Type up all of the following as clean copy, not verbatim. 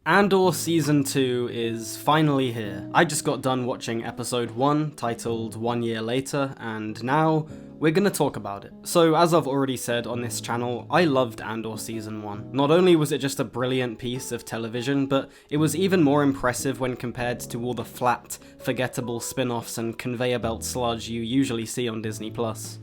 Andor Season 2 is finally here. I just got done watching episode 1, titled 1 Year Later, and now we're gonna talk about it. So, as I've already said on this channel, I loved Andor Season 1. Not only was it just a brilliant piece of television, but it was even more impressive when compared to all the flat, forgettable spin-offs and conveyor belt sludge you usually see on Disney+.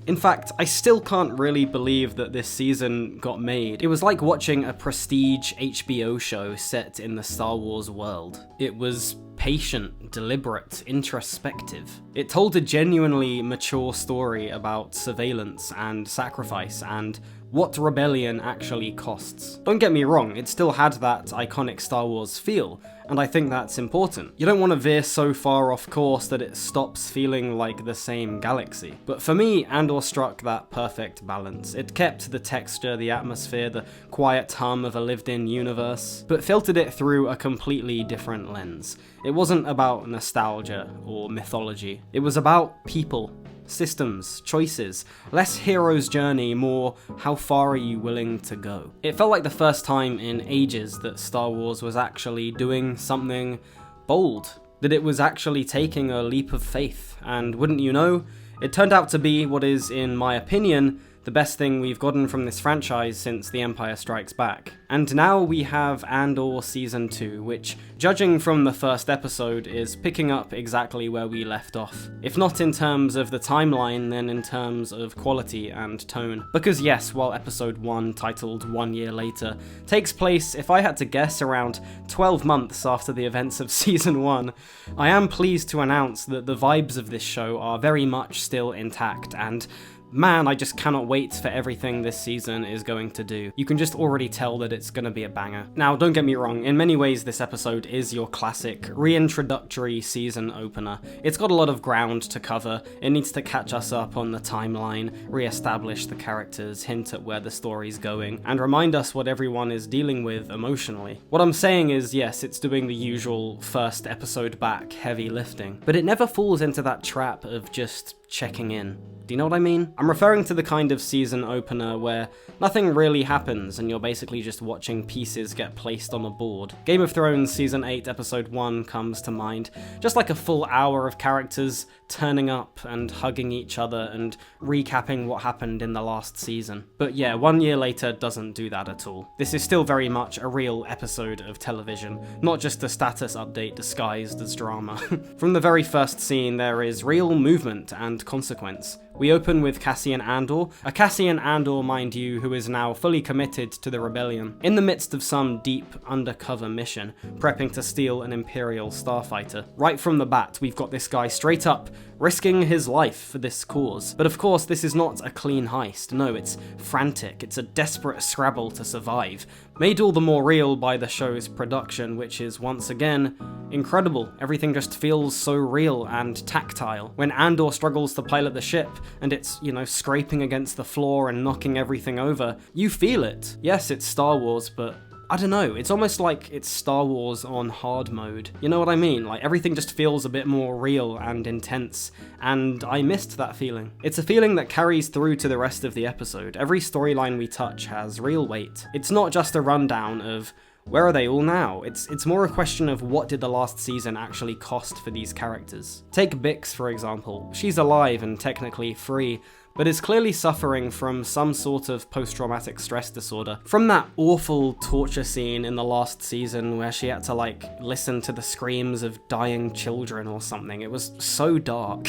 In fact, I still can't really believe that this season got made. It was like watching a prestige HBO show set in the Star Wars world. It was patient, deliberate, introspective. It told a genuinely mature story about surveillance and sacrifice and what rebellion actually costs. Don't get me wrong, it still had that iconic Star Wars feel, and I think that's important. You don't want to veer so far off course that it stops feeling like the same galaxy. But for me, Andor struck that perfect balance. It kept the texture, the atmosphere, the quiet hum of a lived-in universe, but filtered it through a completely different lens. It wasn't about nostalgia or mythology. It was about people. Systems, choices, less hero's journey, more how far are you willing to go. It felt like the first time in ages that Star Wars was actually doing something bold, that it was actually taking a leap of faith, and wouldn't you know, it turned out to be what is, in my opinion, the best thing we've gotten from this franchise since The Empire Strikes Back. And now we have Andor Season 2, which, judging from the first episode, is picking up exactly where we left off. If not in terms of the timeline, then in terms of quality and tone. Because yes, while episode 1, titled 1 Year Later, takes place, if I had to guess, around 12 months after the events of Season 1, I am pleased to announce that the vibes of this show are very much still intact, and man, I just cannot wait for everything this season is going to do. You can just already tell that it's gonna be a banger. Now, don't get me wrong, in many ways this episode is your classic reintroductory season opener. It's got a lot of ground to cover, it needs to catch us up on the timeline, re-establish the characters, hint at where the story's going, and remind us what everyone is dealing with emotionally. What I'm saying is, yes, it's doing the usual first episode back heavy lifting, but it never falls into that trap of just checking in. Do you know what I mean? I'm referring to the kind of season opener where nothing really happens and you're basically just watching pieces get placed on a board. Game of Thrones Season 8 Episode 1 comes to mind, just like a full hour of characters turning up and hugging each other and recapping what happened in the last season. But yeah, 1 year later doesn't do that at all. This is still very much a real episode of television, not just a status update disguised as drama. From the very first scene, there is real movement and consequence. We open with Cassian Andor, a Cassian Andor, mind you, who is now fully committed to the rebellion, in the midst of some deep undercover mission, prepping to steal an Imperial starfighter. Right from the bat, we've got this guy straight up, risking his life for this cause. But of course, this is not a clean heist. No, it's frantic. It's a desperate scrabble to survive, made all the more real by the show's production, which is once again incredible. Everything just feels so real and tactile. When Andor struggles to pilot the ship, and it's, scraping against the floor and knocking everything over, you feel it. Yes, it's Star Wars, but I don't know, it's almost like it's Star Wars on hard mode. You know what I mean? Like, everything just feels a bit more real and intense, and I missed that feeling. It's a feeling that carries through to the rest of the episode. Every storyline we touch has real weight. It's not just a rundown of where are they all now? It's more a question of what did the last season actually cost for these characters. Take Bix, for example. She's alive and technically free, but is clearly suffering from some sort of post-traumatic stress disorder. From that awful torture scene in the last season where she had to, listen to the screams of dying children or something. It was so dark.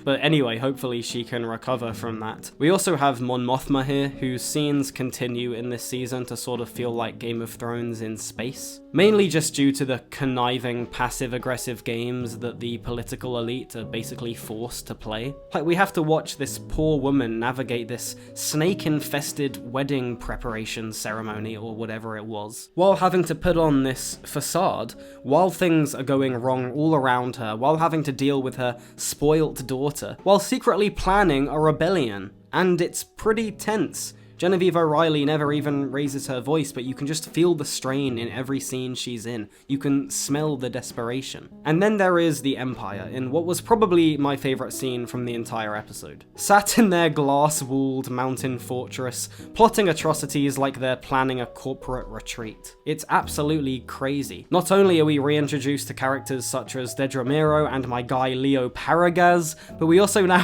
But anyway, hopefully she can recover from that. We also have Mon Mothma here, whose scenes continue in this season to sort of feel like Game of Thrones in space. Mainly just due to the conniving, passive-aggressive games that the political elite are basically forced to play. Like, we have to watch this poor woman navigate this snake-infested wedding preparation ceremony or whatever it was, while having to put on this facade, while things are going wrong all around her, while having to deal with her spoilt daughter, while secretly planning a rebellion. And it's pretty tense. Genevieve O'Reilly never even raises her voice, but you can just feel the strain in every scene she's in. You can smell the desperation. And then there is the Empire, in what was probably my favourite scene from the entire episode. Sat in their glass-walled mountain fortress, plotting atrocities like they're planning a corporate retreat. It's absolutely crazy. Not only are we reintroduced to characters such as Dedra Meero and my guy Leo Paragaz, but we also now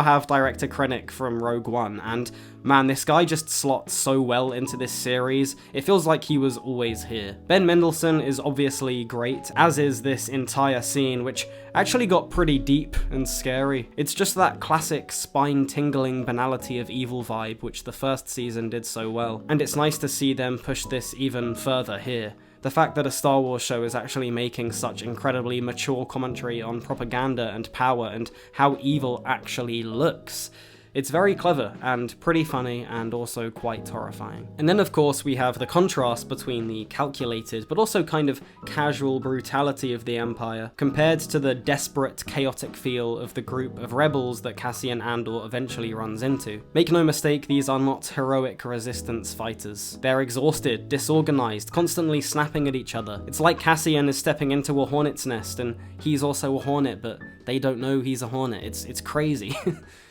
have director Krennic from Rogue One, and man, this guy just slots so well into this series. It feels like he was always here. Ben Mendelsohn is obviously great, as is this entire scene, which actually got pretty deep and scary. It's just that classic spine-tingling banality of evil vibe, which the first season did so well, and it's nice to see them push this even further here. The fact that a Star Wars show is actually making such incredibly mature commentary on propaganda and power and how evil actually looks. It's very clever and pretty funny and also quite horrifying. And then of course we have the contrast between the calculated but also kind of casual brutality of the Empire compared to the desperate, chaotic feel of the group of rebels that Cassian Andor eventually runs into. Make no mistake, these are not heroic resistance fighters. They're exhausted, disorganized, constantly snapping at each other. It's like Cassian is stepping into a hornet's nest and he's also a hornet, but they don't know he's a hornet. It's crazy.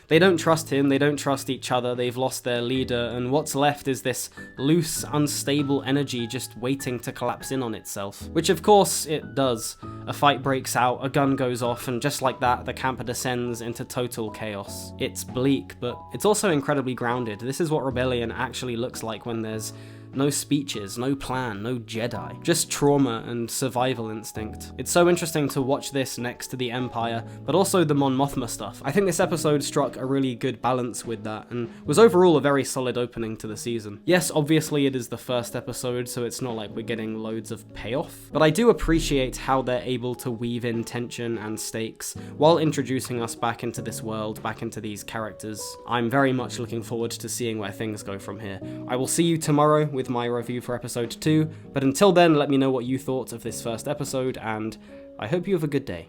They don't trust him, they don't trust each other, they've lost their leader, and what's left is this loose, unstable energy just waiting to collapse in on itself. Which of course it does. A fight breaks out, a gun goes off, and just like that, the camp descends into total chaos. It's bleak, but it's also incredibly grounded. This is what rebellion actually looks like when there's no speeches, no plan, no Jedi. Just trauma and survival instinct. It's so interesting to watch this next to the Empire, but also the Mon Mothma stuff. I think this episode struck a really good balance with that, and was overall a very solid opening to the season. Yes, obviously it is the first episode, so it's not like we're getting loads of payoff, but I do appreciate how they're able to weave in tension and stakes, while introducing us back into this world, back into these characters. I'm very much looking forward to seeing where things go from here. I will see you tomorrow with my review for episode 2, but until then, let me know what you thought of this first episode, and I hope you have a good day.